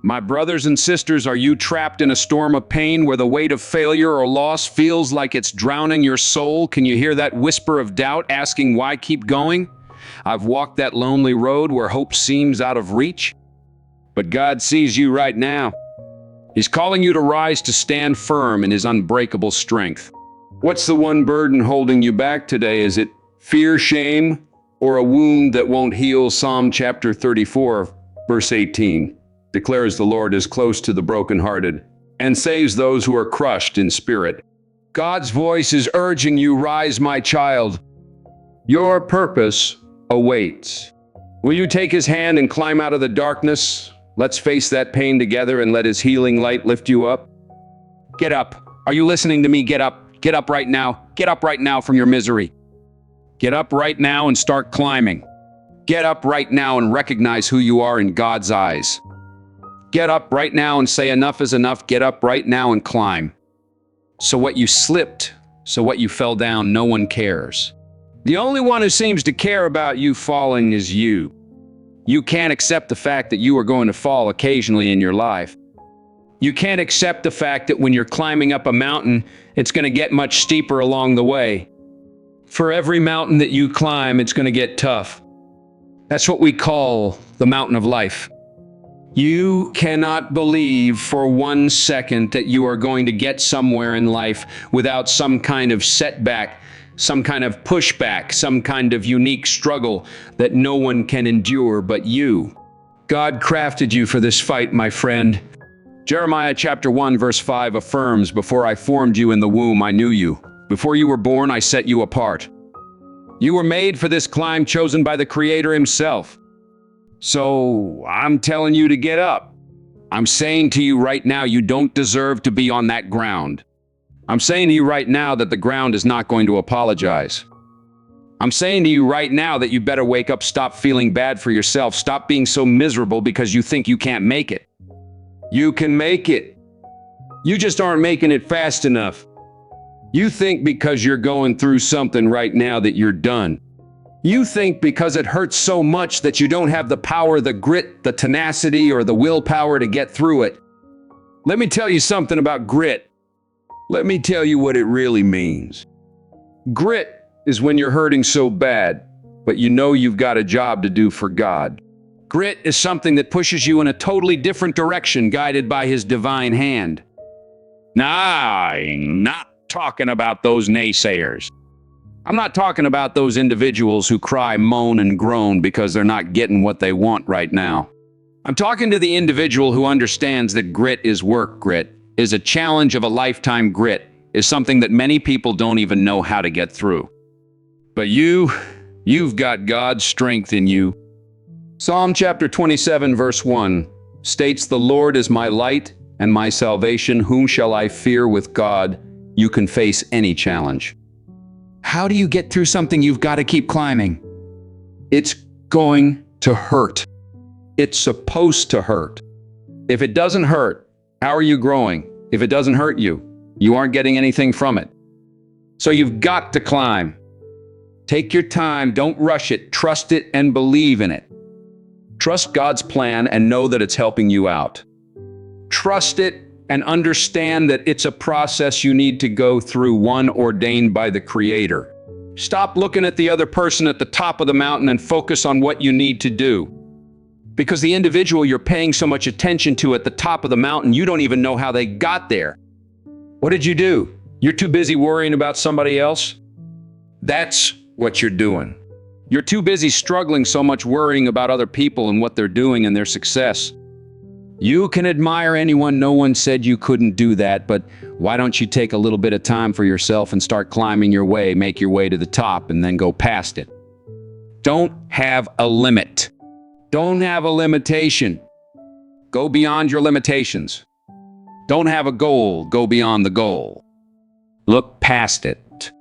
My brothers and sisters, are you trapped in a storm of pain where the weight of failure or loss feels like it's drowning your soul? Can you hear that whisper of doubt asking why keep going? I've walked that lonely road where hope seems out of reach. But God sees you right now. He's calling you to rise, to stand firm in His unbreakable strength. What's the one burden holding you back today? Is it fear, shame, or a wound that won't heal? Psalm chapter 34, verse 18. Declares the Lord is close to the brokenhearted and saves those who are crushed in spirit. God's voice is urging you, rise, my child. Your purpose awaits. Will you take His hand and climb out of the darkness? Let's face that pain together and let His healing light lift you up. Get up. Are you listening to me? Get up. Get up right now. Get up right now from your misery. Get up right now and start climbing. Get up right now and recognize who you are in God's eyes. Get up right now and say enough is enough. Get up right now and climb. So what you slipped, so what you fell down, no one cares. The only one who seems to care about you falling is you. You can't accept the fact that you are going to fall occasionally in your life. You can't accept the fact that when you're climbing up a mountain, it's going to get much steeper along the way. For every mountain that you climb, it's going to get tough. That's what we call the mountain of life. You cannot believe for 1 second that you are going to get somewhere in life without some kind of setback, some kind of pushback, some kind of unique struggle that no one can endure but you. God crafted you for this fight, my friend. Jeremiah chapter 1 verse 5 affirms, before I formed you in the womb, I knew you. Before you were born, I set you apart. You were made for this climb, chosen by the Creator Himself. So I'm telling you to get up. I'm saying to you right now, you don't deserve to be on that ground. I'm saying to you right now that the ground is not going to apologize. I'm saying to you right now that you better wake up, stop feeling bad for yourself, stop being so miserable because you think you can't make it. You can make it. You just aren't making it fast enough. You think because you're going through something right now that you're done. You think because it hurts so much that you don't have the power, the grit, the tenacity, or the willpower to get through it. Let me tell you something about grit. Let me tell you what it really means. Grit is when you're hurting so bad, but you know you've got a job to do for God. Grit is something that pushes you in a totally different direction, guided by His divine hand. Nah, I'm not talking about those naysayers. I'm not talking about those individuals who cry, moan, and groan because they're not getting what they want right now. I'm talking to the individual who understands that grit is work. Grit is a challenge of a lifetime. Grit is something that many people don't even know how to get through. But you've got God's strength in you. Psalm chapter 27 verse 1 states, "The Lord is my light and my salvation. Whom shall I fear? With God, you can face any challenge." How do you get through something? You've got to keep climbing. It's going to hurt. It's supposed to hurt. If it doesn't hurt, how are you growing? If it doesn't hurt you, you aren't getting anything from it. So you've got to climb. Take your time, don't rush it, trust it and believe in it. Trust God's plan and know that it's helping you out. Trust it and understand that it's a process you need to go through, one ordained by the Creator. Stop looking at the other person at the top of the mountain and focus on what you need to do. Because the individual you're paying so much attention to at the top of the mountain, you don't even know how they got there. What did you do? You're too busy worrying about somebody else? That's what you're doing. You're too busy struggling so much, worrying about other people and what they're doing and their success. You can admire anyone, no one said you couldn't do that, but why don't you take a little bit of time for yourself and start climbing your way, make your way to the top, and then go past it. Don't have a limit. Don't have a limitation. Go beyond your limitations. Don't have a goal, go beyond the goal. Look past it.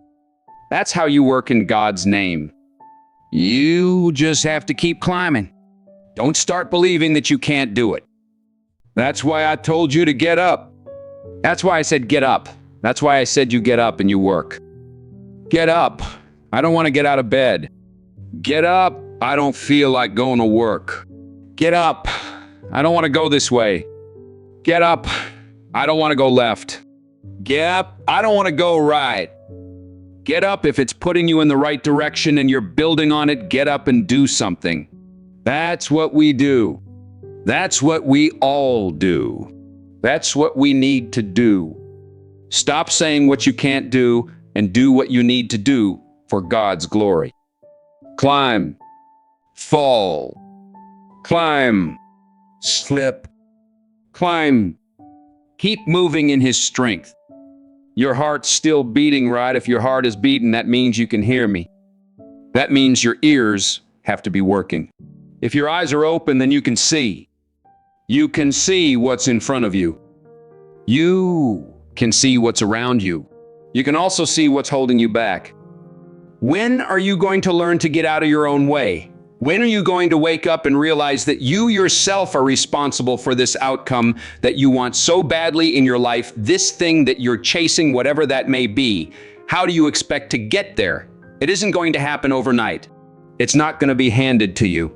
That's how you work in God's name. You just have to keep climbing. Don't start believing that you can't do it. That's why I told you to get up. That's why I said get up. That's why I said you get up and you work. Get up. I don't want to get out of bed. Get up. I don't feel like going to work. Get up. I don't want to go this way. Get up. I don't want to go left. Get up. I don't want to go right. Get up if it's putting you in the right direction and you're building on it. Get up and do something. That's what we do. That's what we all do. That's what we need to do. Stop saying what you can't do and do what you need to do for God's glory. Climb. Fall. Climb. Slip. Climb. Keep moving in His strength. Your heart's still beating, right? If your heart is beating, that means you can hear me. That means your ears have to be working. If your eyes are open, then you can see. You can see what's in front of you. You can see what's around you. You can also see what's holding you back. When are you going to learn to get out of your own way? When are you going to wake up and realize that you yourself are responsible for this outcome that you want so badly in your life, this thing that you're chasing, whatever that may be? How do you expect to get there? It isn't going to happen overnight. It's not going to be handed to you.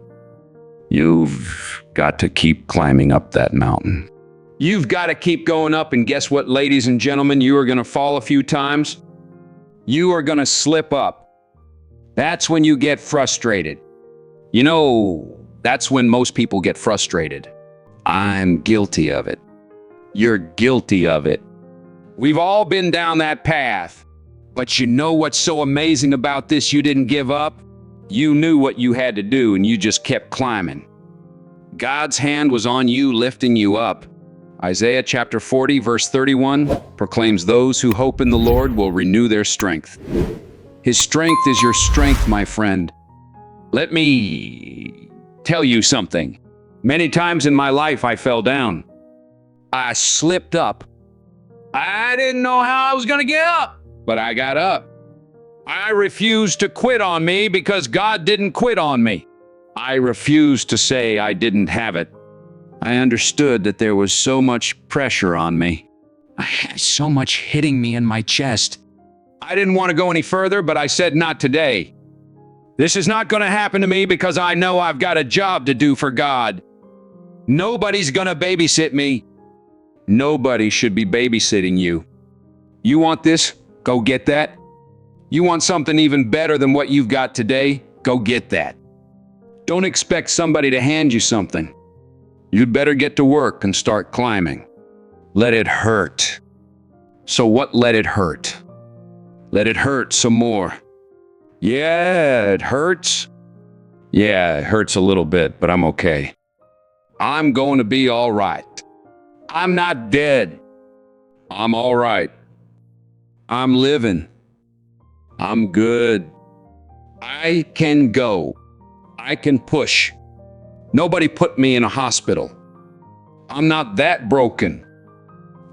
You've got to keep climbing up that mountain. You've got to keep going up, and guess what, ladies and gentlemen? You are going to fall a few times. You are going to slip up. That's when you get frustrated. You know, that's when most people get frustrated. I'm guilty of it. You're guilty of it. We've all been down that path. But you know what's so amazing about this? You didn't give up. You knew what you had to do, and you just kept climbing. God's hand was on you, lifting you up. Isaiah chapter 40, verse 31 proclaims, "Those who hope in the Lord will renew their strength." His strength is your strength, my friend. Let me tell you something. Many times in my life, I fell down. I slipped up. I didn't know how I was going to get up, but I got up. I refused to quit on me because God didn't quit on me. I refused to say I didn't have it. I understood that there was so much pressure on me. I had so much hitting me in my chest. I didn't want to go any further, but I said, not today. This is not going to happen to me because I know I've got a job to do for God. Nobody's going to babysit me. Nobody should be babysitting you. You want this? Go get that. You want something even better than what you've got today? Go get that. Don't expect somebody to hand you something. You'd better get to work and start climbing. Let it hurt. So what let it hurt? Let it hurt some more. Yeah, it hurts. Yeah, it hurts a little bit, but I'm okay. I'm going to be all right. I'm not dead. I'm all right. I'm living. I'm good. I can go. I can push. Nobody put me in a hospital. I'm not that broken.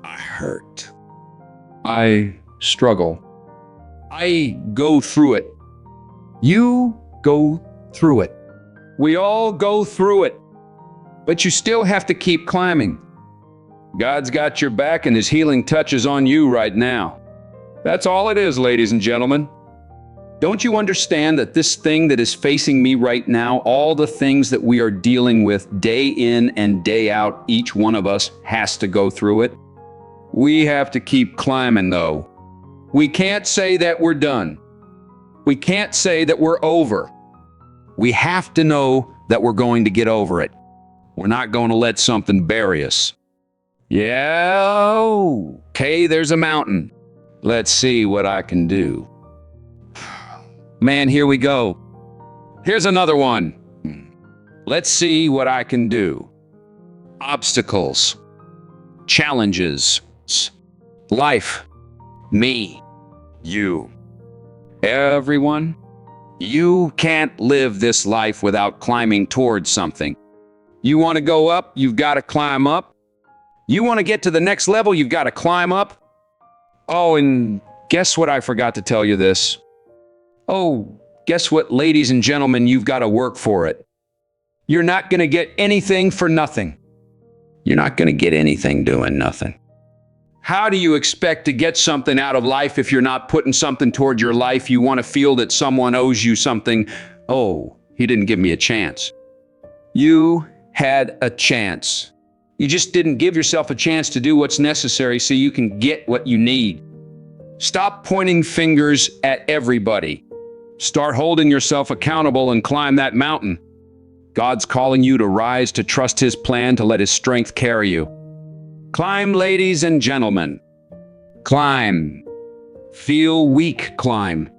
I hurt. I struggle. I go through it. You go through it. We all go through it. But you still have to keep climbing. God's got your back and His healing touch is on you right now. That's all it is, ladies and gentlemen. Don't you understand that this thing that is facing me right now, all the things that we are dealing with day in and day out, each one of us has to go through it? We have to keep climbing, though. We can't say that we're done. We can't say that we're over. We have to know that we're going to get over it. We're not going to let something bury us. Yeah, okay, there's a mountain. Let's see what I can do. Man, here we go. Here's another one. Let's see what I can do. Obstacles, challenges, life, me, you, everyone. You can't live this life without climbing towards something. You want to go up, you've got to climb up. You want to get to the next level, you've got to climb up. Oh, and guess what? I forgot to tell you this. Oh, guess what, ladies and gentlemen? You've got to work for it. You're not going to get anything for nothing. You're not going to get anything doing nothing. How do you expect to get something out of life if you're not putting something toward your life? You want to feel that someone owes you something. Oh, he didn't give me a chance. You had a chance. You just didn't give yourself a chance to do what's necessary so you can get what you need. Stop pointing fingers at everybody. Start holding yourself accountable and climb that mountain. God's calling you to rise, to trust His plan, to let His strength carry you. Climb, ladies and gentlemen. Climb. Feel weak, climb.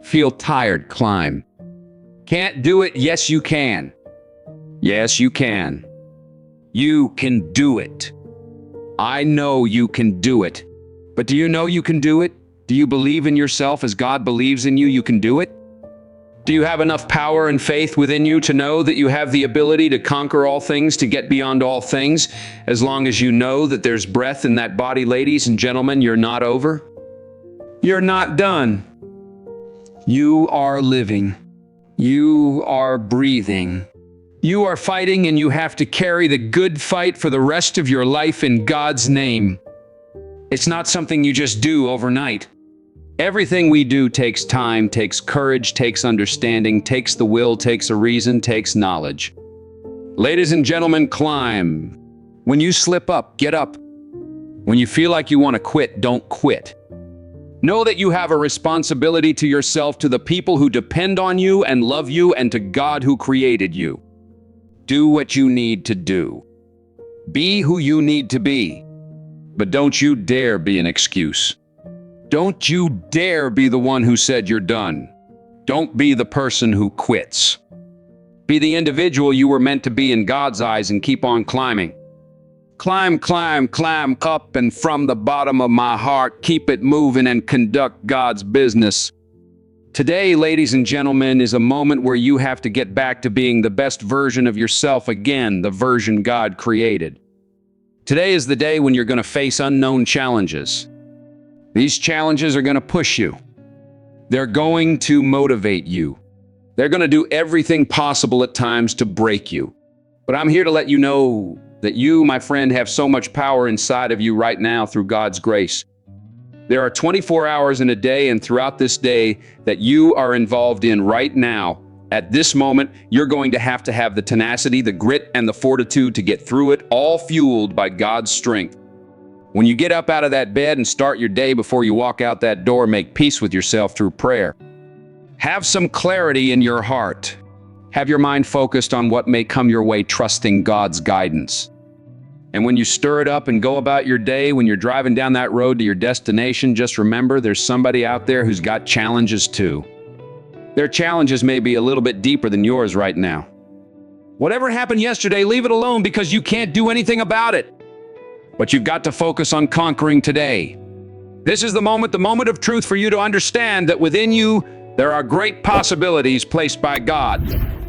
Feel tired, climb. Can't do it? Yes, you can. Yes, you can. You can do it. I know you can do it. But do you know you can do it? Do you believe in yourself as God believes in you? You can do it? Do you have enough power and faith within you to know that you have the ability to conquer all things, to get beyond all things, as long as you know that there's breath in that body, ladies and gentlemen? You're not over. You're not done. You are living. You are breathing. You are fighting, and you have to carry the good fight for the rest of your life in God's name. It's not something you just do overnight. Everything we do takes time, takes courage, takes understanding, takes the will, takes a reason, takes knowledge. Ladies and gentlemen, climb. When you slip up, get up. When you feel like you want to quit, don't quit. Know that you have a responsibility to yourself, to the people who depend on you and love you, and to God who created you. Do what you need to do. Be who you need to be. But don't you dare be an excuse. Don't you dare be the one who said you're done. Don't be the person who quits. Be the individual you were meant to be in God's eyes and keep on climbing. Climb, climb, climb up, and from the bottom of my heart, keep it moving and conduct God's business. Today, ladies and gentlemen, is a moment where you have to get back to being the best version of yourself again, the version God created. Today is the day when you're going to face unknown challenges. These challenges are going to push you. They're going to motivate you. They're going to do everything possible at times to break you. But I'm here to let you know that you, my friend, have so much power inside of you right now through God's grace. There are 24 hours in a day, and throughout this day that you are involved in right now, at this moment, you're going to have the tenacity, the grit, and the fortitude to get through it, all fueled by God's strength. When you get up out of that bed and start your day, before you walk out that door, make peace with yourself through prayer. Have some clarity in your heart. Have your mind focused on what may come your way, trusting God's guidance. And when you stir it up and go about your day, when you're driving down that road to your destination, just remember there's somebody out there who's got challenges too. Their challenges may be a little bit deeper than yours right now. Whatever happened yesterday, leave it alone, because you can't do anything about it. But you've got to focus on conquering today. This is the moment of truth for you to understand that within you, there are great possibilities placed by God.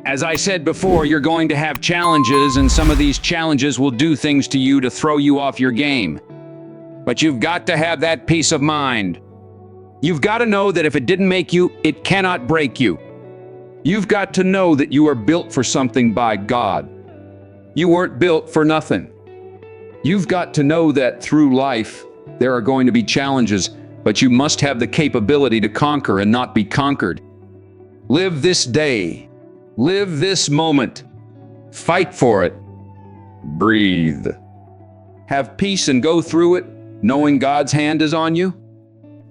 As I said before, you're going to have challenges, and some of these challenges will do things to you to throw you off your game. But you've got to have that peace of mind. You've got to know that if it didn't make you, it cannot break you. You've got to know that you are built for something by God. You weren't built for nothing. You've got to know that through life, there are going to be challenges, but you must have the capability to conquer and not be conquered. Live this day. Live this moment. Fight for it. Breathe. Have peace and go through it, knowing God's hand is on you.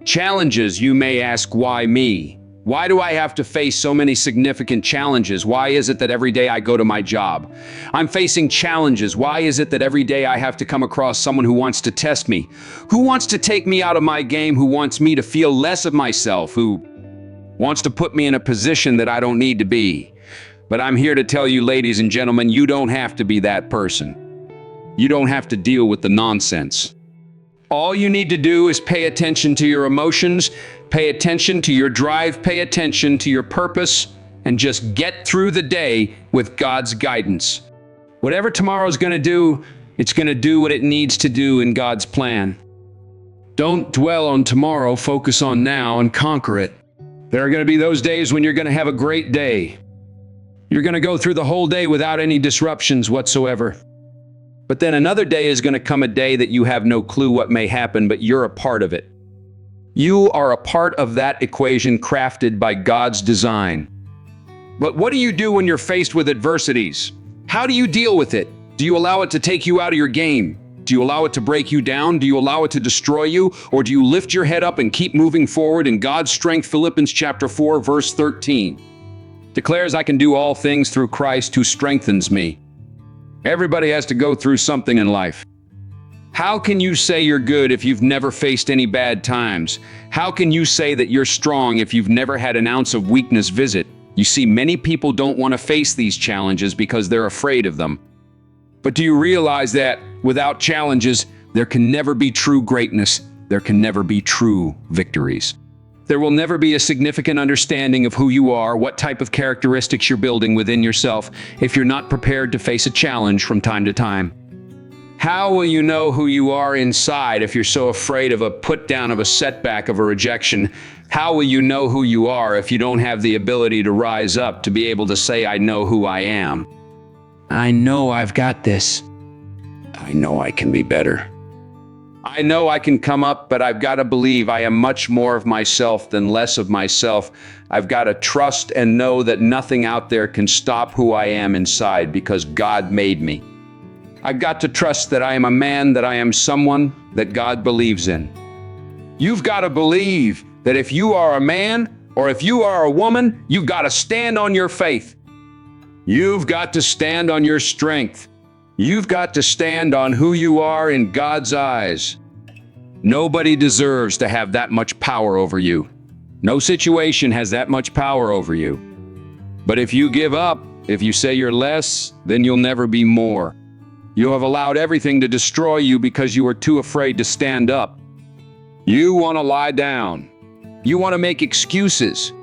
Challenges, you may ask, why me? Why do I have to face so many significant challenges? Why is it that every day I go to my job, I'm facing challenges? Why is it that every day I have to come across someone who wants to test me, who wants to take me out of my game, who wants me to feel less of myself, who wants to put me in a position that I don't need to be? But I'm here to tell you, ladies and gentlemen, you don't have to be that person. You don't have to deal with the nonsense. All you need to do is pay attention to your emotions, pay attention to your drive, pay attention to your purpose, and just get through the day with God's guidance. Whatever tomorrow's going to do, it's going to do what it needs to do in God's plan. Don't dwell on tomorrow, focus on now and conquer it. There are going to be those days when you're going to have a great day. You're going to go through the whole day without any disruptions whatsoever. But then another day is going to come, a day that you have no clue what may happen, but you're a part of it. You are a part of that equation crafted by God's design. But what do you do when you're faced with adversities? How do you deal with it? Do you allow it to take you out of your game? Do you allow it to break you down? Do you allow it to destroy you? Or do you lift your head up and keep moving forward in God's strength? Philippians chapter 4, verse 13 declares, I can do all things through Christ who strengthens me. Everybody has to go through something in life. How can you say you're good if you've never faced any bad times? How can you say that you're strong if you've never had an ounce of weakness visit? You see, many people don't want to face these challenges because they're afraid of them. But do you realize that without challenges, there can never be true greatness? There can never be true victories. There will never be a significant understanding of who you are, what type of characteristics you're building within yourself, if you're not prepared to face a challenge from time to time. How will you know who you are inside if you're so afraid of a put down, of a setback, of a rejection? How will you know who you are if you don't have the ability to rise up, to be able to say, I know who I am? I know I've got this. I know I can be better. I know I can come up, but I've got to believe I am much more of myself than less of myself. I've got to trust and know that nothing out there can stop who I am inside because God made me. I've got to trust that I am a man, that I am someone that God believes in. You've got to believe that if you are a man or if you are a woman, you've got to stand on your faith. You've got to stand on your strength. You've got to stand on who you are in God's eyes. Nobody deserves to have that much power over you. No situation has that much power over you. But if you give up, if you say you're less, then you'll never be more. You have allowed everything to destroy you because you are too afraid to stand up. You want to lie down. You want to make excuses.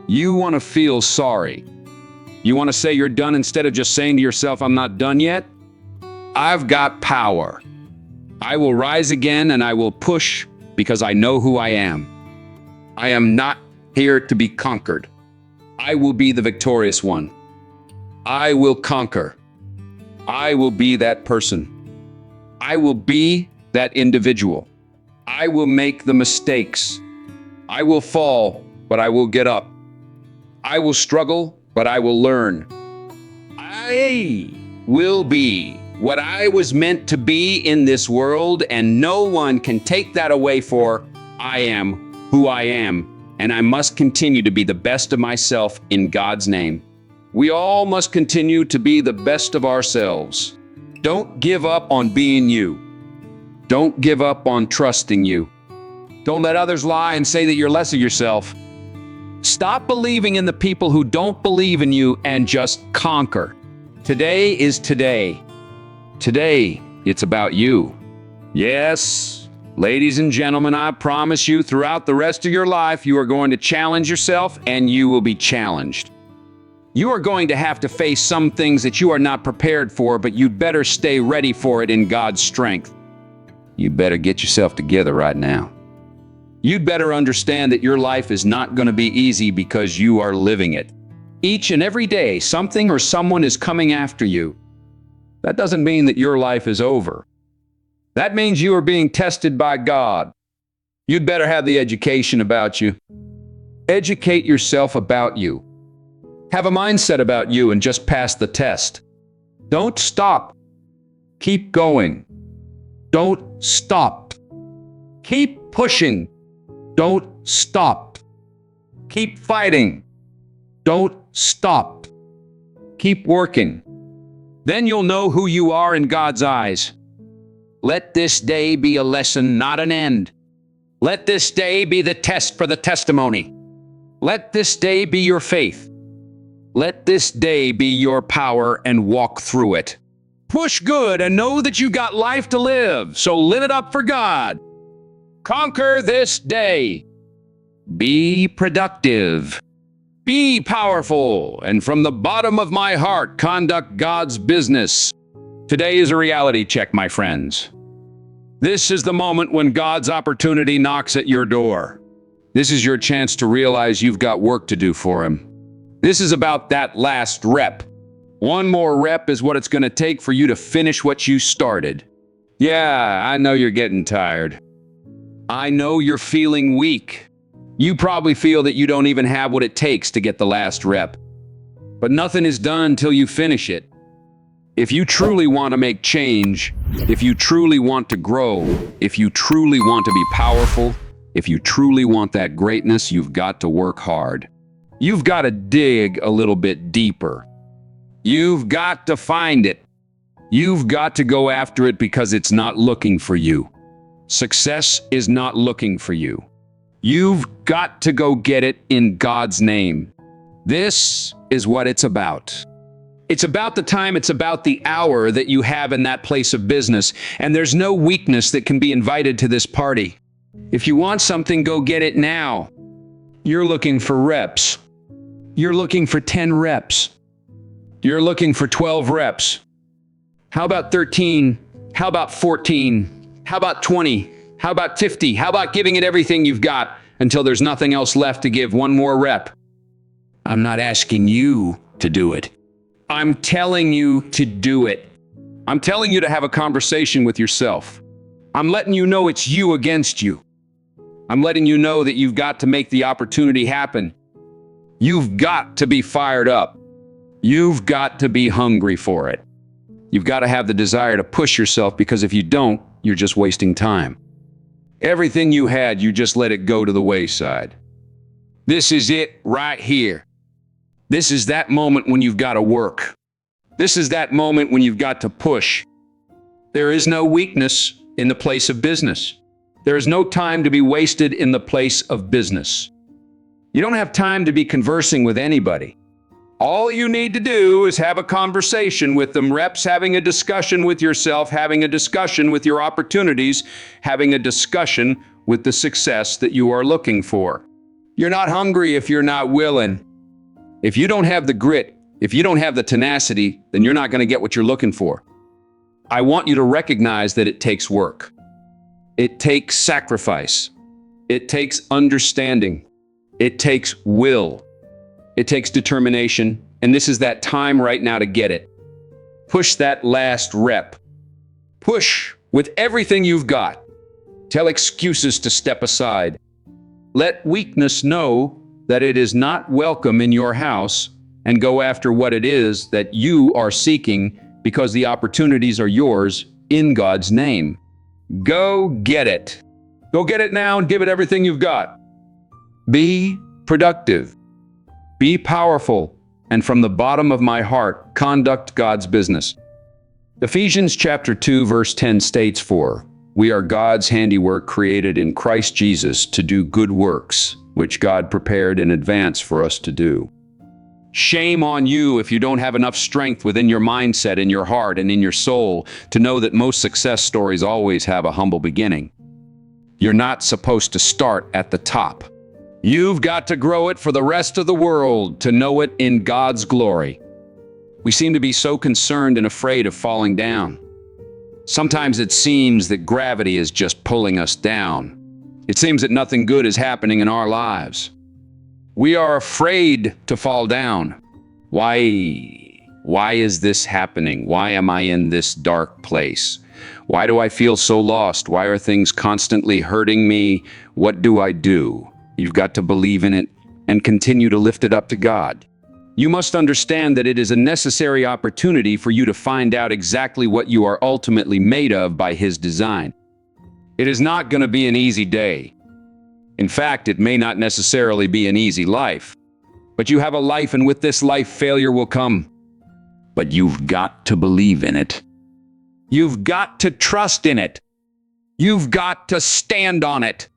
You want to feel sorry. You want to say you're done instead of just saying to yourself, I'm not done yet. I've got power. I will rise again and I will push because I know who I am. I am not here to be conquered. I will be the victorious one. I will conquer. I will be that person. I will be that individual. I will make the mistakes. I will fall, but I will get up. I will struggle, but I will learn. I will be what I was meant to be in this world, and no one can take that away. For I am who I am, and I must continue to be the best of myself in God's name. We all must continue to be the best of ourselves. Don't give up on being you. Don't give up on trusting you. Don't let others lie and say that you're less of yourself. Stop believing in the people who don't believe in you and just conquer. Today is today. Today, it's about you. Yes, ladies and gentlemen, I promise you, throughout the rest of your life, you are going to challenge yourself and you will be challenged. You are going to have to face some things that you are not prepared for, but you'd better stay ready for it in God's strength. You better get yourself together right now. You'd better understand that your life is not going to be easy because you are living it. Each and every day, something or someone is coming after you. That doesn't mean that your life is over. That means you are being tested by God. You'd better have the education about you. Educate yourself about you. Have a mindset about you and just pass the test. Don't stop. Keep going. Don't stop. Keep pushing. Don't stop. Keep fighting. Don't stop. Keep working. Then you'll know who you are in God's eyes. Let this day be a lesson, not an end. Let this day be the test for the testimony. Let this day be your faith. Let this day be your power and walk through it. Push good and know that you got life to live, so live it up for God. Conquer this day. Be productive. Be powerful, and from the bottom of my heart, conduct God's business. Today is a reality check, my friends. This is the moment when God's opportunity knocks at your door. This is your chance to realize you've got work to do for Him. This is about that last rep. One more rep is what it's going to take for you to finish what you started. Yeah, I know you're getting tired. I know you're feeling weak. You probably feel that you don't even have what it takes to get the last rep. But nothing is done until you finish it. If you truly want to make change, if you truly want to grow, if you truly want to be powerful, if you truly want that greatness, you've got to work hard. You've got to dig a little bit deeper. You've got to find it. You've got to go after it because it's not looking for you. Success is not looking for you. You've got to go get it in God's name. This is what it's about. It's about the time, it's about the hour that you have in that place of business, and there's no weakness that can be invited to this party. If you want something, go get it now. You're looking for reps. You're looking for 10 reps. You're looking for 12 reps. How about 13? How about 14? How about 20? How about 50? How about giving it everything you've got until there's nothing else left to give one more rep? I'm not asking you to do it. I'm telling you to do it. I'm telling you to have a conversation with yourself. I'm letting you know it's you against you. I'm letting you know that you've got to make the opportunity happen. You've got to be fired up. You've got to be hungry for it. You've got to have the desire to push yourself, because if you don't, you're just wasting time. Everything you had, you just let it go to the wayside. This is it right here. This is that moment when you've got to work. This is that moment when you've got to push. There is no weakness in the place of business. There is no time to be wasted in the place of business. You don't have time to be conversing with anybody. All you need to do is have a conversation with them, reps, having a discussion with yourself, having a discussion with your opportunities, having a discussion with the success that you are looking for. You're not hungry if you're not willing. If you don't have the grit, if you don't have the tenacity, then you're not going to get what you're looking for. I want you to recognize that it takes work. It takes sacrifice. It takes understanding. It takes will. It takes determination. And this is that time right now to get it. Push that last rep. Push with everything you've got. Tell excuses to step aside. Let weakness know that it is not welcome in your house, and go after what it is that you are seeking, because the opportunities are yours in God's name. Go get it. Go get it now and give it everything you've got. Be productive. Be powerful. And from the bottom of my heart, conduct God's business. Ephesians chapter 2, verse 10 states, "For we are God's handiwork, created in Christ Jesus to do good works, which God prepared in advance for us to do." Shame on you if you don't have enough strength within your mindset, in your heart, and in your soul to know that most success stories always have a humble beginning. You're not supposed to start at the top. You've got to grow it for the rest of the world to know it in God's glory. We seem to be so concerned and afraid of falling down. Sometimes it seems that gravity is just pulling us down. It seems that nothing good is happening in our lives. We are afraid to fall down. Why? Why is this happening? Why am I in this dark place? Why do I feel so lost? Why are things constantly hurting me? What do I do? You've got to believe in it and continue to lift it up to God. You must understand that it is a necessary opportunity for you to find out exactly what you are ultimately made of by His design. It is not going to be an easy day. In fact, it may not necessarily be an easy life. But you have a life, and with this life, failure will come. But you've got to believe in it. You've got to trust in it. You've got to stand on it.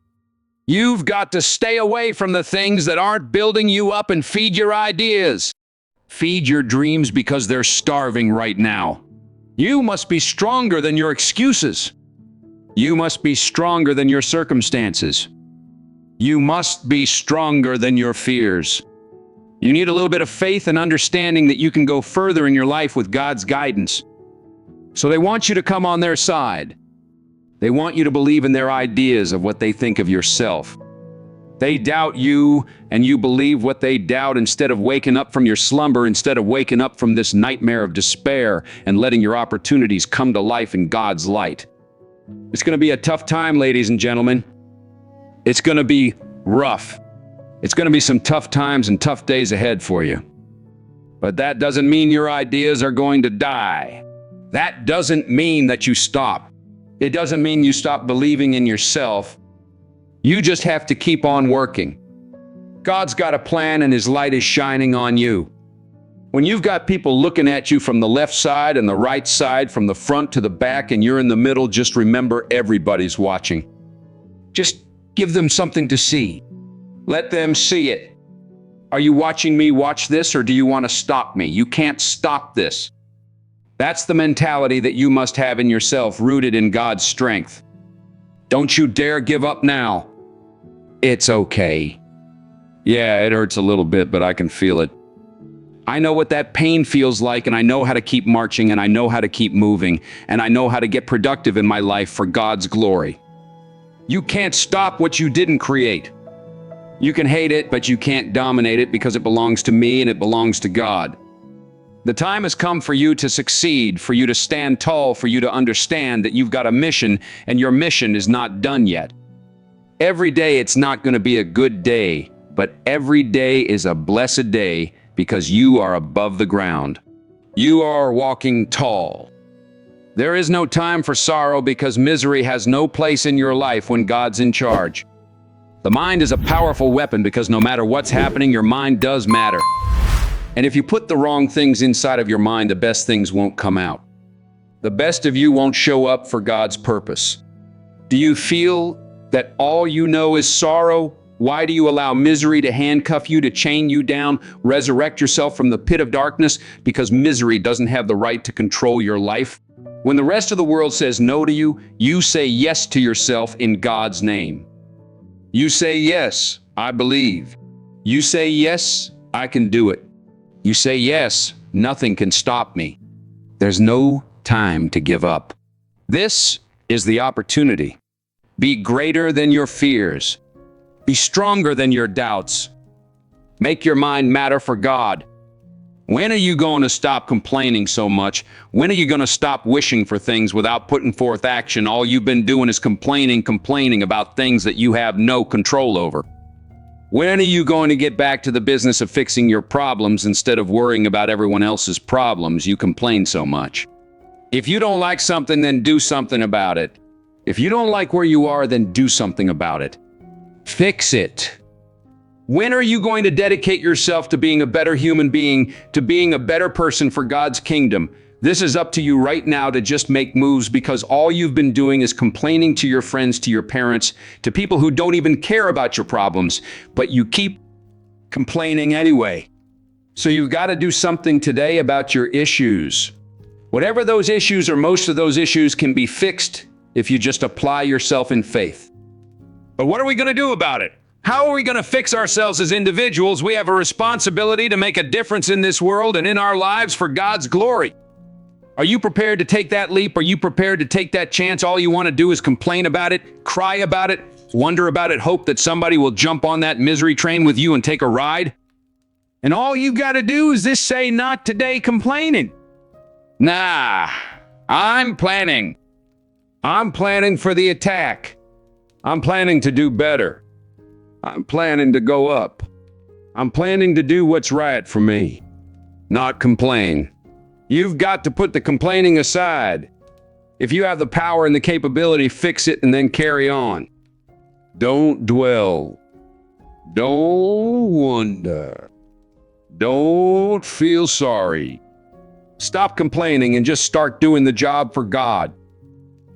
You've got to stay away from the things that aren't building you up and feed your ideas. Feed your dreams, because they're starving right now. You must be stronger than your excuses. You must be stronger than your circumstances. You must be stronger than your fears. You need a little bit of faith and understanding that you can go further in your life with God's guidance. So they want you to come on their side. They want you to believe in their ideas of what they think of yourself. They doubt you, and you believe what they doubt instead of waking up from your slumber, instead of waking up from this nightmare of despair and letting your opportunities come to life in God's light. It's going to be a tough time, ladies and gentlemen. It's going to be rough. It's going to be some tough times and tough days ahead for you. But that doesn't mean your ideas are going to die. That doesn't mean that you stop. It doesn't mean you stop believing in yourself. You just have to keep on working. God's got a plan and His light is shining on you. When you've got people looking at you from the left side and the right side, from the front to the back, and you're in the middle, just remember everybody's watching. Just give them something to see. Let them see it. Are you watching me watch this, or do you want to stop me? You can't stop this. That's the mentality that you must have in yourself, rooted in God's strength. Don't you dare give up now. It's okay. Yeah, it hurts a little bit, but I can feel it. I know what that pain feels like, and I know how to keep marching, and I know how to keep moving, and I know how to get productive in my life for God's glory. You can't stop what you didn't create. You can hate it, but you can't dominate it because it belongs to me and it belongs to God. The time has come for you to succeed, for you to stand tall, for you to understand that you've got a mission, and your mission is not done yet. Every day it's not going to be a good day, but every day is a blessed day because you are above the ground. You are walking tall. There is no time for sorrow because misery has no place in your life when God's in charge. The mind is a powerful weapon because no matter what's happening, your mind does matter. And if you put the wrong things inside of your mind, the best things won't come out. The best of you won't show up for God's purpose. Do you feel that all you know is sorrow? Why do you allow misery to handcuff you, to chain you down, resurrect yourself from the pit of darkness? Because misery doesn't have the right to control your life. When the rest of the world says no to you, you say yes to yourself in God's name. You say, yes, I believe. You say, yes, I can do it. You say, yes, nothing can stop me. There's no time to give up. This is the opportunity. Be greater than your fears. Be stronger than your doubts. Make your mind matter for God. When are you going to stop complaining so much? When are you going to stop wishing for things without putting forth action? All you've been doing is complaining about things that you have no control over. When are you going to get back to the business of fixing your problems instead of worrying about everyone else's problems? You complain so much. If you don't like something, then do something about it. If you don't like where you are, then do something about it. Fix it. When are you going to dedicate yourself to being a better human being, to being a better person for God's kingdom? This is up to you right now to just make moves, because all you've been doing is complaining to your friends, to your parents, to people who don't even care about your problems, but you keep complaining anyway. So you've got to do something today about your issues. Whatever those issues, or most of those issues, can be fixed if you just apply yourself in faith. But what are we going to do about it? How are we going to fix ourselves as individuals? We have a responsibility to make a difference in this world and in our lives for God's glory. Are you prepared to take that leap? Are you prepared to take that chance? All you want to do is complain about it, cry about it, wonder about it, hope that somebody will jump on that misery train with you and take a ride? And all you got to do is just say, not today, complaining. Nah, I'm planning. I'm planning for the attack. I'm planning to do better. I'm planning to go up. I'm planning to do what's right for me, not complain. You've got to put the complaining aside. If you have the power and the capability, fix it and then carry on. Don't dwell. Don't wonder. Don't feel sorry. Stop complaining and just start doing the job for God.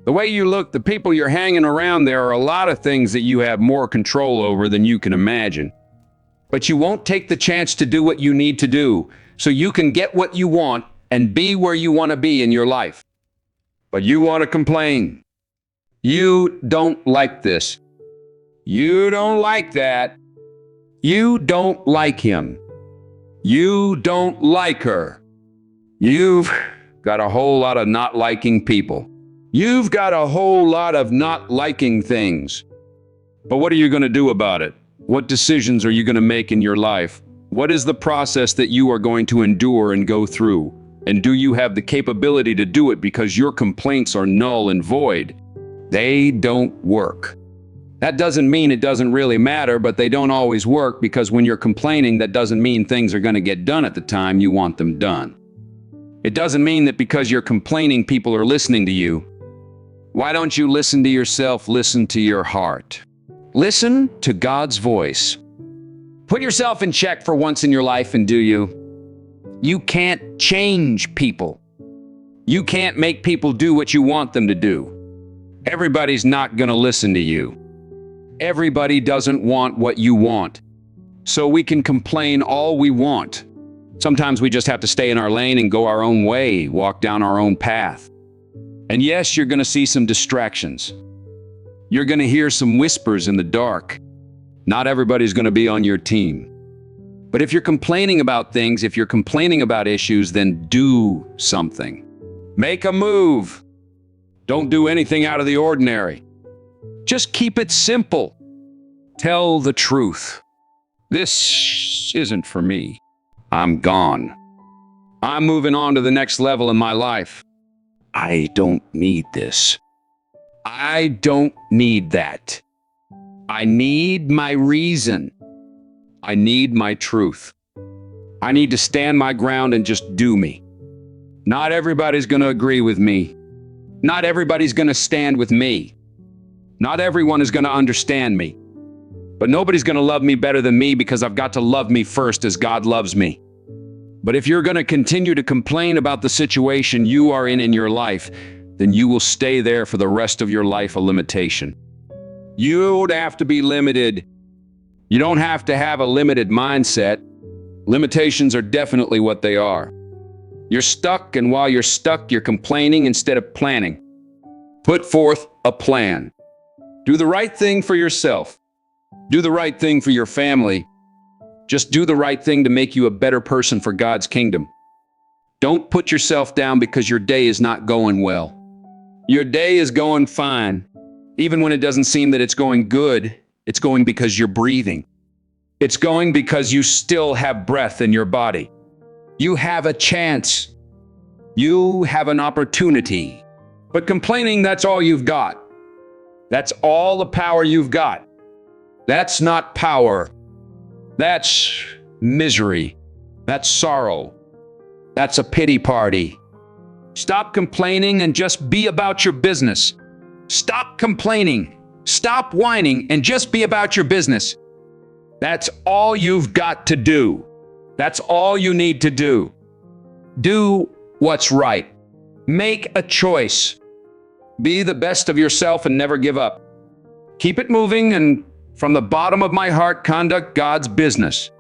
The way you look, the people you're hanging around, there are a lot of things that you have more control over than you can imagine. But you won't take the chance to do what you need to do so you can get what you want and be where you want to be in your life. But you want to complain. You don't like this. You don't like that. You don't like him. You don't like her. You've got a whole lot of not liking people. You've got a whole lot of not liking things. But what are you going to do about it? What decisions are you going to make in your life? What is the process that you are going to endure and go through? And do you have the capability to do it, because your complaints are null and void? They don't work. That doesn't mean it doesn't really matter, but they don't always work, because when you're complaining, that doesn't mean things are going to get done at the time you want them done. It doesn't mean that because you're complaining, people are listening to you. Why don't you listen to yourself? Listen to your heart. Listen to God's voice. Put yourself in check for once in your life, and do you? You can't change people. You can't make people do what you want them to do. Everybody's not going to listen to you. Everybody doesn't want what you want. So we can complain all we want. Sometimes we just have to stay in our lane and go our own way, walk down our own path. And yes, you're going to see some distractions. You're going to hear some whispers in the dark. Not everybody's going to be on your team. But if you're complaining about things, if you're complaining about issues, then do something. Make a move. Don't do anything out of the ordinary. Just keep it simple. Tell the truth. This isn't for me. I'm gone. I'm moving on to the next level in my life. I don't need this. I don't need that. I need my reason. I need my truth. I need to stand my ground and just do me. Not everybody's going to agree with me. Not everybody's going to stand with me. Not everyone is going to understand me. But nobody's going to love me better than me, because I've got to love me first as God loves me. But if you're going to continue to complain about the situation you are in your life, then you will stay there for the rest of your life, a limitation. You don't have to be limited. You don't have to have a limited mindset. Limitations are definitely what they are. You're stuck, and while you're stuck, you're complaining instead of planning. Put forth a plan. Do the right thing for yourself. Do the right thing for your family. Just do the right thing to make you a better person for God's kingdom. Don't put yourself down because your day is not going well. Your day is going fine. Even when it doesn't seem that it's going good, it's going because you're breathing. It's going because you still have breath in your body. You have a chance. You have an opportunity. But complaining, that's all you've got. That's all the power you've got. That's not power. That's misery. That's sorrow. That's a pity party. Stop complaining and just be about your business. Stop complaining. Stop whining and just be about your business. That's all you've got to do. That's all you need to do. Do what's right. Make a choice. Be the best of yourself and never give up. Keep it moving, and from the bottom of my heart, conduct God's business.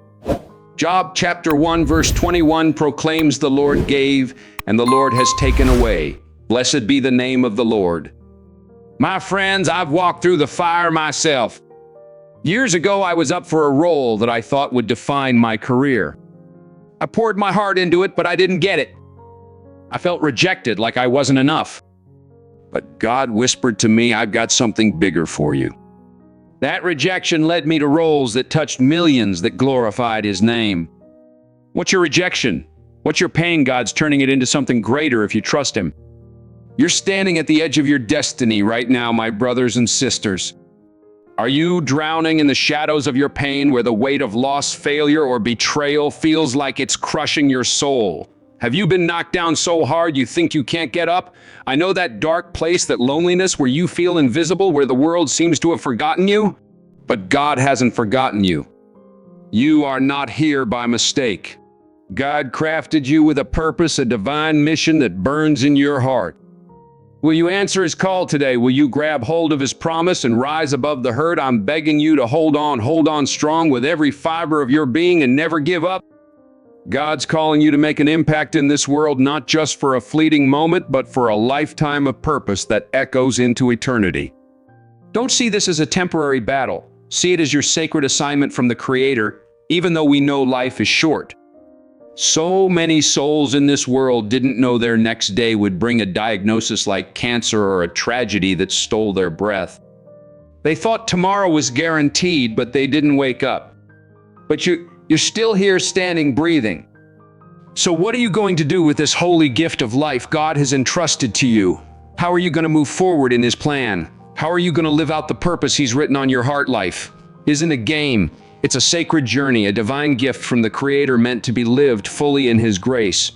Job chapter 1 verse 21 proclaims, "The Lord gave, and the Lord has taken away. Blessed be the name of the Lord." My friends, I've walked through the fire myself. Years ago, I was up for a role that I thought would define my career. I poured my heart into it, but I didn't get it. I felt rejected, like I wasn't enough. But God whispered to me, "I've got something bigger for you." That rejection led me to roles that touched millions, that glorified His name. What's your rejection? What's your pain? God's turning it into something greater if you trust Him. You're standing at the edge of your destiny right now, my brothers and sisters. Are you drowning in the shadows of your pain, where the weight of loss, failure, or betrayal feels like it's crushing your soul? Have you been knocked down so hard you think you can't get up? I know that dark place, that loneliness where you feel invisible, where the world seems to have forgotten you. But God hasn't forgotten you. You are not here by mistake. God crafted you with a purpose, a divine mission that burns in your heart. Will you answer His call today? Will you grab hold of His promise and rise above the hurt? I'm begging you to hold on strong with every fiber of your being and never give up. God's calling you to make an impact in this world, not just for a fleeting moment, but for a lifetime of purpose that echoes into eternity. Don't see this as a temporary battle. See it as your sacred assignment from the Creator, even though we know life is short. So many souls in this world didn't know their next day would bring a diagnosis like cancer or a tragedy that stole their breath. They thought tomorrow was guaranteed, but they didn't wake up. But you're still here, standing, breathing. So what are you going to do with this holy gift of life God has entrusted to you? How are you going to move forward in His plan? How are you going to live out the purpose He's written on your heart? Life isn't a game. It's a sacred journey, a divine gift from the Creator meant to be lived fully in His grace.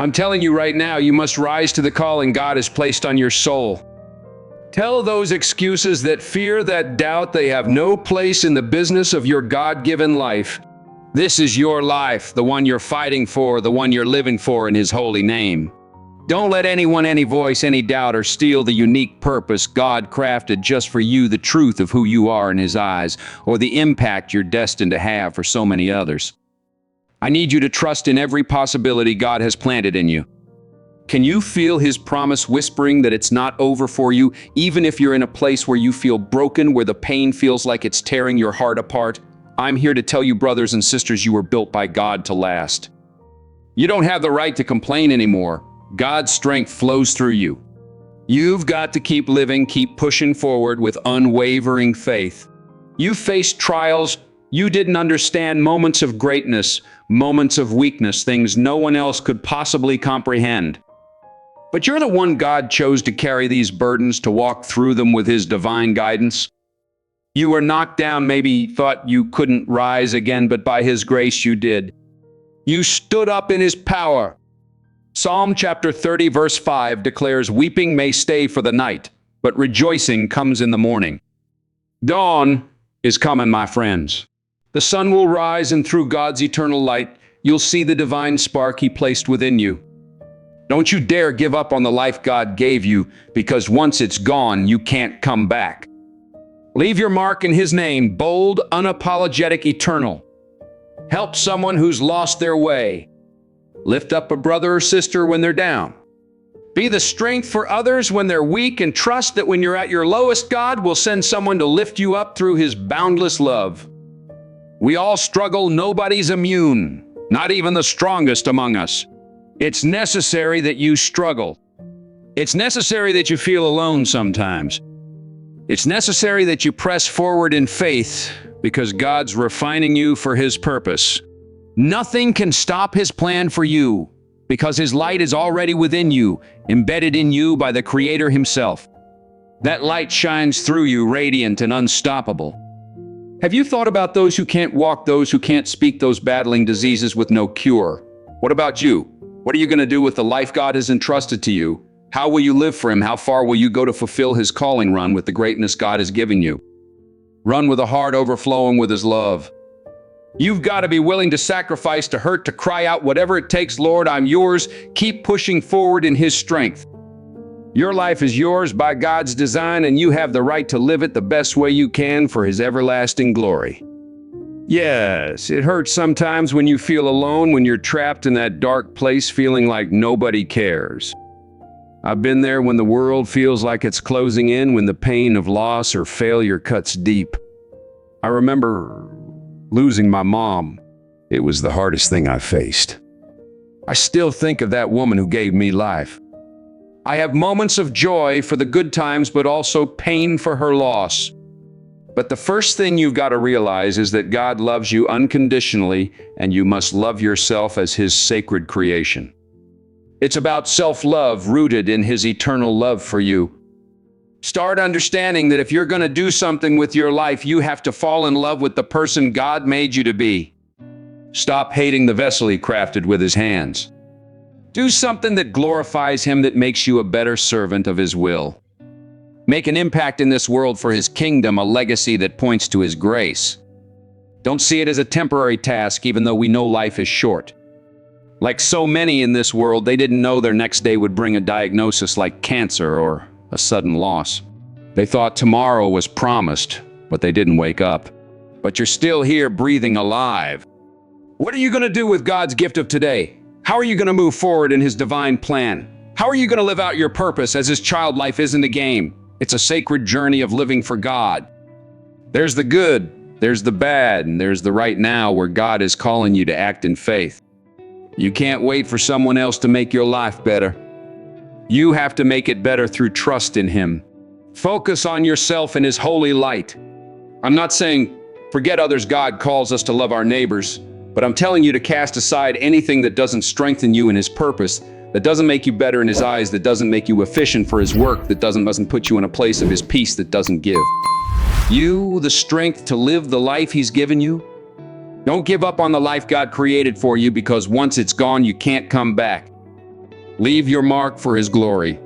I'm telling you right now, you must rise to the calling God has placed on your soul. Tell those excuses that fear, that doubt, they have no place in the business of your God-given life. This is your life, the one you're fighting for, the one you're living for in His holy name. Don't let anyone, any voice, any doubter steal the unique purpose God crafted just for you, the truth of who you are in His eyes, or the impact you're destined to have for so many others. I need you to trust in every possibility God has planted in you. Can you feel His promise whispering that it's not over for you, even if you're in a place where you feel broken, where the pain feels like it's tearing your heart apart? I'm here to tell you, brothers and sisters, you were built by God to last. You don't have the right to complain anymore. God's strength flows through you. You've got to keep living, keep pushing forward with unwavering faith. You faced trials you didn't understand, moments of greatness, moments of weakness, things no one else could possibly comprehend. But you're the one God chose to carry these burdens, to walk through them with His divine guidance. You were knocked down, maybe thought you couldn't rise again, but by His grace you did. You stood up in His power. Psalm chapter 30, verse 5 declares, "Weeping may stay for the night, but rejoicing comes in the morning." Dawn is coming, my friends. The sun will rise, and through God's eternal light, you'll see the divine spark He placed within you. Don't you dare give up on the life God gave you, because once it's gone, you can't come back. Leave your mark in His name, bold, unapologetic, eternal. Help someone who's lost their way. Lift up a brother or sister when they're down. Be the strength for others when they're weak, and trust that when you're at your lowest, God will send someone to lift you up through His boundless love. We all struggle. Nobody's immune, not even the strongest among us. It's necessary that you struggle. It's necessary that you feel alone sometimes. It's necessary that you press forward in faith, because God's refining you for His purpose. Nothing can stop His plan for you, because His light is already within you, embedded in you by the Creator Himself. That light shines through you, radiant and unstoppable. Have you thought about those who can't walk, those who can't speak, those battling diseases with no cure? What about you? What are you going to do with the life God has entrusted to you? How will you live for Him? How far will you go to fulfill His calling? Run with the greatness God has given you. Run with a heart overflowing with His love. You've got to be willing to sacrifice, to hurt, to cry out, whatever it takes. Lord, I'm yours. Keep pushing forward in His strength. Your life is yours by God's design, and you have the right to live it the best way you can for His everlasting glory. Yes, it hurts sometimes when you feel alone, when you're trapped in that dark place feeling like nobody cares. I've been there when the world feels like it's closing in, when the pain of loss or failure cuts deep. I remember losing my mom. It was the hardest thing I faced. I still think of that woman who gave me life. I have moments of joy for the good times, but also pain for her loss. But the first thing you've got to realize is that God loves you unconditionally, and you must love yourself as His sacred creation. It's about self-love rooted in His eternal love for you. Start understanding that if you're going to do something with your life, you have to fall in love with the person God made you to be. Stop hating the vessel He crafted with His hands. Do something that glorifies Him, that makes you a better servant of His will. Make an impact in this world for His kingdom, a legacy that points to His grace. Don't see it as a temporary task, even though we know life is short. Like so many in this world, they didn't know their next day would bring a diagnosis like cancer or a sudden loss. They thought tomorrow was promised, but they didn't wake up. But you're still here, breathing, alive. What are you going to do with God's gift of today? How are you going to move forward in His divine plan? How are you going to live out your purpose, as His child life isn't a game? It's a sacred journey of living for God. There's the good, there's the bad, and there's the right now where God is calling you to act in faith. You can't wait for someone else to make your life better. You have to make it better through trust in Him. Focus on yourself in His holy light. I'm not saying forget others. God calls us to love our neighbors, but I'm telling you to cast aside anything that doesn't strengthen you in His purpose, that doesn't make you better in His eyes, that doesn't make you efficient for His work, that doesn't put you in a place of His peace, that doesn't give you the strength to live the life He's given you. Don't give up on the life God created for you, because once it's gone, you can't come back. Leave your mark for his glory.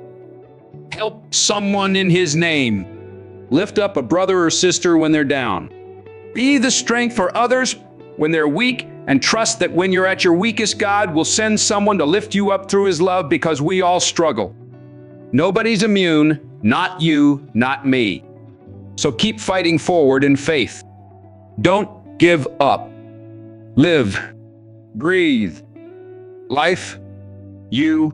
Help someone in his name. Lift up a brother or sister when they're down. Be the strength for others when they're weak, and trust that when you're at your weakest, God will send someone to lift you up through his love, because we all struggle. Nobody's immune, not you, not me. So keep fighting forward in faith. Don't give up. Live. Breathe. Life. You.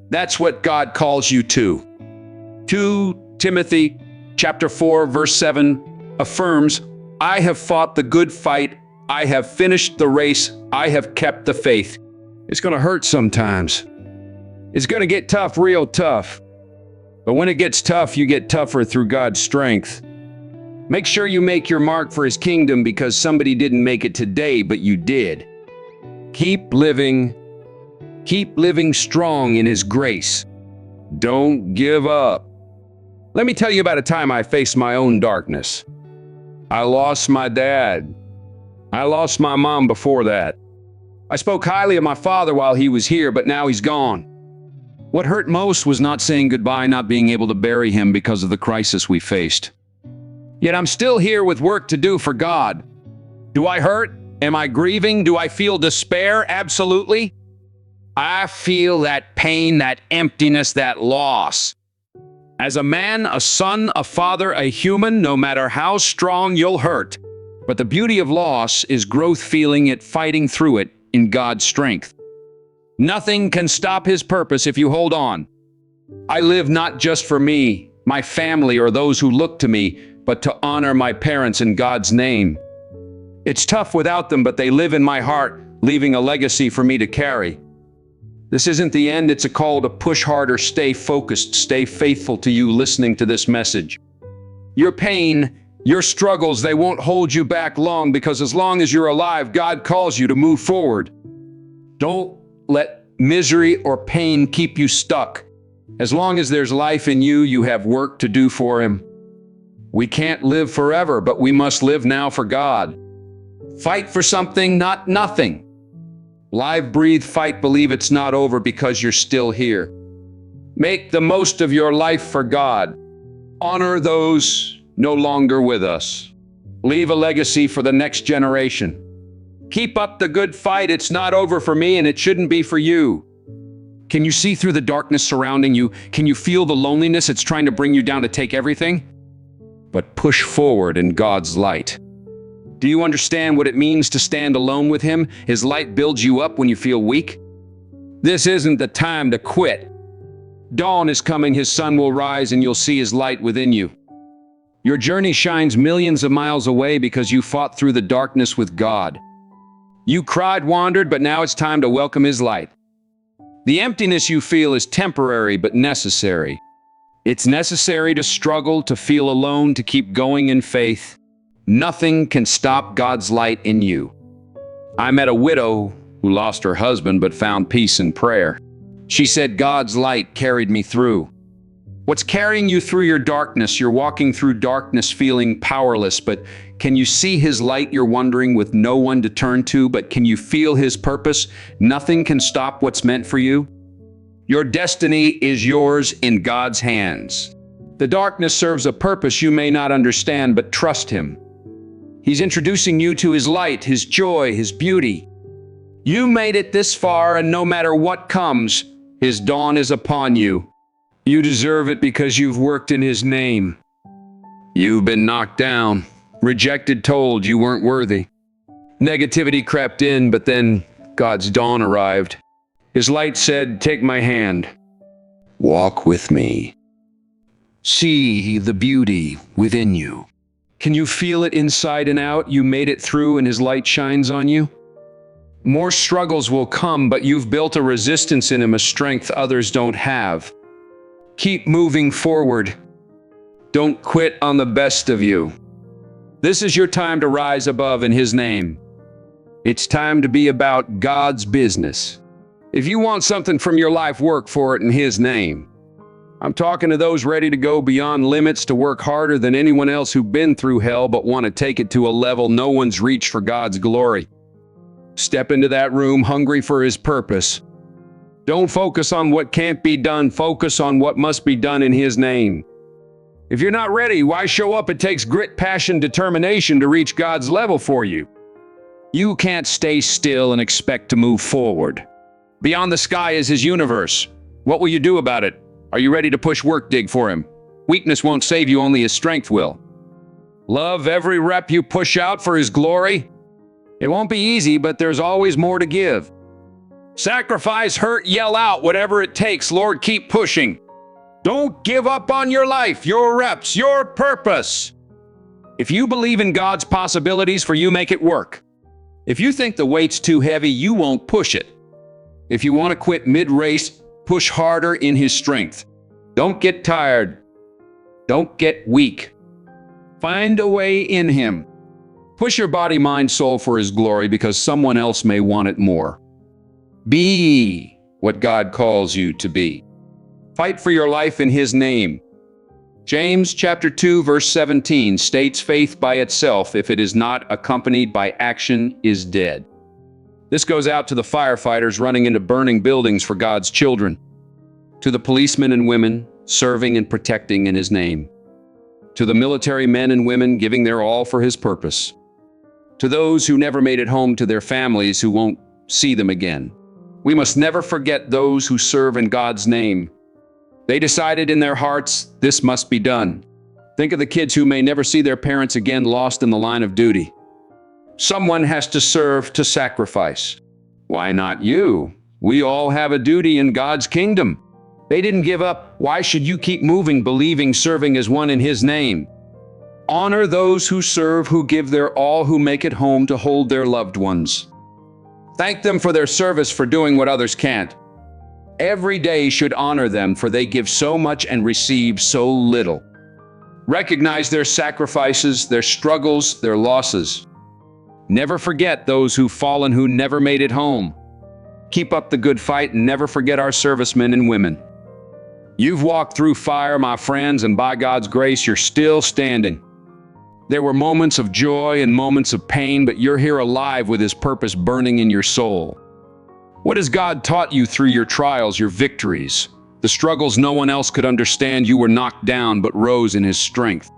That's what God calls you to. 2 Timothy chapter 4, verse 7 affirms, I have fought the good fight. I have finished the race. I have kept the faith. It's going to hurt sometimes. It's going to get tough, real tough. But when it gets tough, you get tougher through God's strength. Make sure you make your mark for his kingdom, because somebody didn't make it today, but you did. Keep living strong in his grace. Don't give up. Let me tell you about a time I faced my own darkness. I lost my dad. I lost my mom before that. I spoke highly of my father while he was here, but now he's gone. What hurt most was not saying goodbye, not being able to bury him because of the crisis we faced. Yet I'm still here with work to do for God. Do I hurt? Am I grieving? Do I feel despair? Absolutely. I feel that pain, that emptiness, that loss. As a man, a son, a father, a human, no matter how strong, you'll hurt. But the beauty of loss is growth, feeling it, fighting through it in God's strength. Nothing can stop his purpose if you hold on. I live not just for me, my family, or those who look to me, but to honor my parents in God's name. It's tough without them, but they live in my heart, leaving a legacy for me to carry. This isn't the end, it's a call to push harder, stay focused, stay faithful to you listening to this message. Your pain, your struggles, they won't hold you back long, because as long as you're alive, God calls you to move forward. Don't let misery or pain keep you stuck. As long as there's life in you, you have work to do for him. We can't live forever, but we must live now for God. Fight for something, not nothing. Live, breathe, fight, believe it's not over because you're still here. Make the most of your life for God. Honor those no longer with us. Leave a legacy for the next generation. Keep up the good fight. It's not over for me, and it shouldn't be for you. Can you see through the darkness surrounding you? Can you feel the loneliness? It's trying to bring you down to take everything? But push forward in God's light. Do you understand what it means to stand alone with him? His light builds you up when you feel weak. This isn't the time to quit. Dawn is coming, his sun will rise, and you'll see his light within you. Your journey shines millions of miles away because you fought through the darkness with God. You cried, wandered, but now it's time to welcome his light. The emptiness you feel is temporary but necessary. It's necessary to struggle, to feel alone, to keep going in faith. Nothing can stop God's light in you. I met a widow who lost her husband but found peace in prayer. She said, God's light carried me through. What's carrying you through your darkness? You're walking through darkness feeling powerless, but can you see his light? You're wondering with no one to turn to, but can you feel his purpose? Nothing can stop what's meant for you. Your destiny is yours in God's hands. The darkness serves a purpose you may not understand, but trust him. He's introducing you to his light, his joy, his beauty. You made it this far, and no matter what comes, his dawn is upon you. You deserve it because you've worked in his name. You've been knocked down, rejected, told you weren't worthy. Negativity crept in, but then God's dawn arrived. His light said, take my hand. Walk with me. See the beauty within you. Can you feel it inside and out? You made it through and his light shines on you. More struggles will come, but you've built a resistance in him, a strength others don't have. Keep moving forward. Don't quit on the best of you. This is your time to rise above in his name. It's time to be about God's business. If you want something from your life, work for it in his name. I'm talking to those ready to go beyond limits, to work harder than anyone else who've been through hell but want to take it to a level no one's reached for God's glory. Step into that room hungry for his purpose. Don't focus on what can't be done. Focus on what must be done in His name. If you're not ready, why show up? It takes grit, passion, determination to reach God's level for you. You can't stay still and expect to move forward. Beyond the sky is His universe. What will you do about it? Are you ready to push work, dig for Him? Weakness won't save you, only His strength will. Love every rep you push out for His glory. It won't be easy, but there's always more to give. Sacrifice, hurt, yell out, whatever it takes. Lord, keep pushing. Don't give up on your life, your reps, your purpose. If you believe in God's possibilities for you, make it work. If you think the weight's too heavy, you won't push it. If you want to quit mid-race, push harder in His strength. Don't get tired. Don't get weak. Find a way in Him. Push your body, mind, soul for His glory, because someone else may want it more. Be what God calls you to be. Fight for your life in His name. James chapter 2 verse 17 states, faith by itself, if it is not accompanied by action, is dead. This goes out to the firefighters running into burning buildings for God's children, to the policemen and women serving and protecting in His name, to the military men and women giving their all for His purpose, to those who never made it home to their families who won't see them again. We must never forget those who serve in God's name. They decided in their hearts, this must be done. Think of the kids who may never see their parents again, lost in the line of duty. Someone has to serve, to sacrifice. Why not you? We all have a duty in God's kingdom. They didn't give up. Why should you keep moving, believing, serving as one in His name? Honor those who serve, who give their all, who make it home to hold their loved ones. Thank them for their service, for doing what others can't. Every day should honor them, for they give so much and receive so little. Recognize their sacrifices, their struggles, their losses. Never forget those who've fallen, who never made it home. Keep up the good fight and never forget our servicemen and women. You've walked through fire, my friends, and by God's grace, you're still standing. There were moments of joy and moments of pain, but you're here alive with His purpose burning in your soul. What has God taught you through your trials, your victories? The struggles no one else could understand. You were knocked down, but rose in His strength.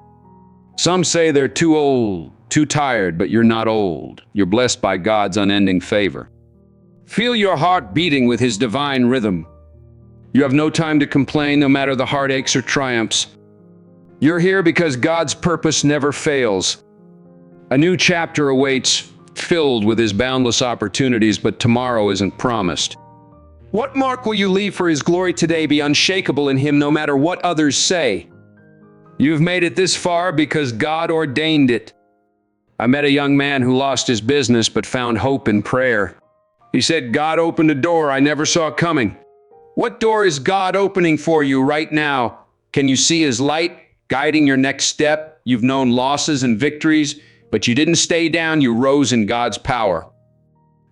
Some say they're too old, too tired, but you're not old. You're blessed by God's unending favor. Feel your heart beating with His divine rhythm. You have no time to complain, no matter the heartaches or triumphs. You're here because God's purpose never fails. A new chapter awaits, filled with His boundless opportunities, but tomorrow isn't promised. What mark will you leave for His glory today? Be unshakable in Him, no matter what others say. You've made it this far because God ordained it. I met a young man who lost his business but found hope in prayer. He said, God opened a door I never saw coming. What door is God opening for you right now? Can you see His light guiding your next step? You've known losses and victories, but you didn't stay down. You rose in God's power.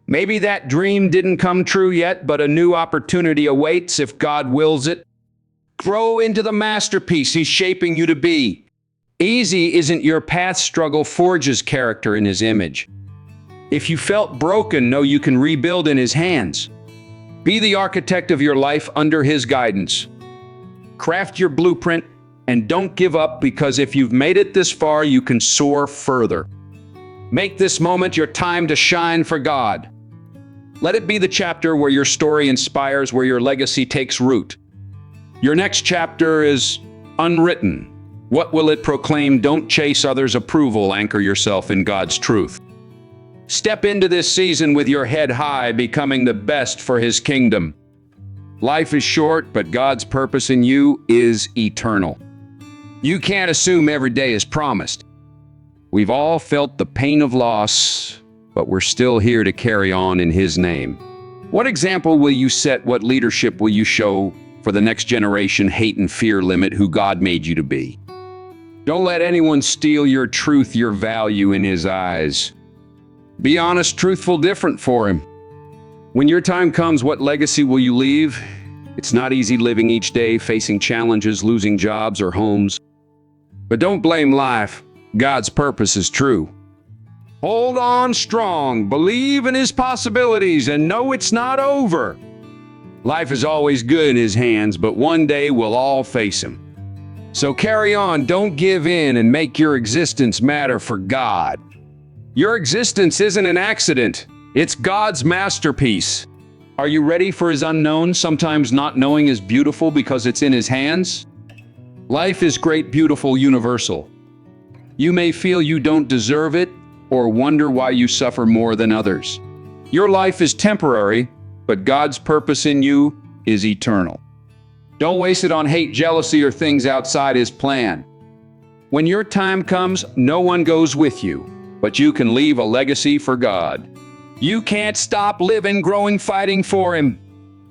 Maybe that dream didn't come true yet, but a new opportunity awaits if God wills it. Grow into the masterpiece He's shaping you to be. Easy isn't your path. Struggle forges character in His image. If you felt broken, know you can rebuild in His hands. Be the architect of your life under His guidance. Craft your blueprint and don't give up, because if you've made it this far, you can soar further. Make this moment your time to shine for God. Let it be the chapter where your story inspires, where your legacy takes root. Your next chapter is unwritten. What will it proclaim? Don't chase others' approval. Anchor yourself in God's truth. Step into this season with your head high, becoming the best for His kingdom. Life is short, but God's purpose in you is eternal. You can't assume every day is promised. We've all felt the pain of loss, but we're still here to carry on in His name. What example will you set? What leadership will you show for the next generation? Hate and fear limit who God made you to be. Don't let anyone steal your truth, your value in His eyes. Be honest, truthful, different for Him. When your time comes, what legacy will you leave? It's not easy living each day, facing challenges, losing jobs or homes. But don't blame life. God's purpose is true. Hold on strong, believe in His possibilities, and know it's not over. Life is always good in his hands, but one day we'll all face him. So carry on, don't give in, and make your existence matter for God. Your existence isn't an accident. It's God's masterpiece. Are you ready for his unknown? Sometimes not knowing is beautiful because it's in his hands. Life is great, beautiful, universal. You may feel you don't deserve it or wonder why you suffer more than others. Your life is temporary, but God's purpose in you is eternal. Don't waste it on hate, jealousy, or things outside his plan. When your time comes, no one goes with you, but you can leave a legacy for God. You can't stop living, growing, fighting for him.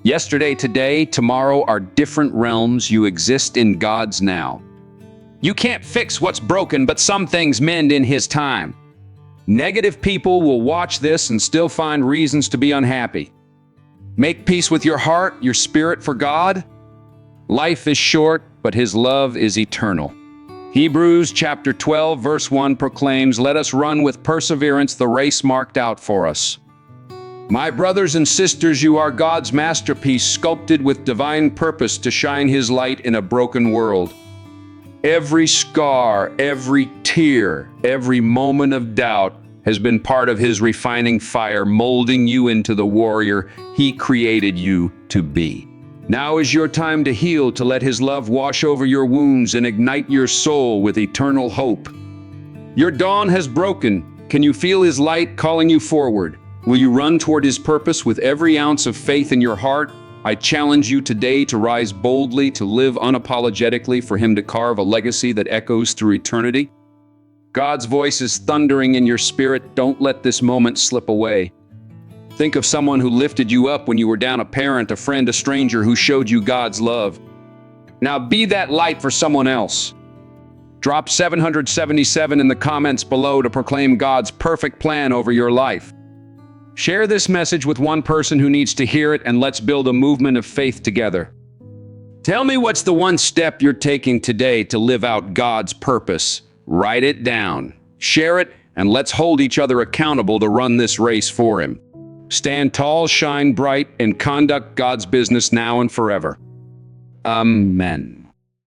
Yesterday, today, tomorrow are different realms. You exist in God's now. You can't fix what's broken, but some things mend in his time. Negative people will watch this and still find reasons to be unhappy. Make peace with your heart, your spirit for God. Life is short, but his love is eternal. Hebrews chapter 12, verse 1 proclaims, "Let us run with perseverance the race marked out for us." My brothers and sisters, you are God's masterpiece, sculpted with divine purpose to shine his light in a broken world. Every scar, every tear, every moment of doubt has been part of his refining fire, molding you into the warrior he created you to be. Now is your time to heal, to let his love wash over your wounds and ignite your soul with eternal hope. Your dawn has broken. Can you feel his light calling you forward? Will you run toward his purpose with every ounce of faith in your heart? I challenge you today to rise boldly, to live unapologetically for him to carve a legacy that echoes through eternity. God's voice is thundering in your spirit. Don't let this moment slip away. Think of someone who lifted you up when you were down, a parent, a friend, a stranger who showed you God's love. Now be that light for someone else. Drop 777 in the comments below to proclaim God's perfect plan over your life. Share this message with one person who needs to hear it, and let's build a movement of faith together. Tell me, what's the one step you're taking today to live out God's purpose? Write it down, share it, and let's hold each other accountable to run this race for him. Stand tall, shine bright, and conduct God's business now and forever. Amen.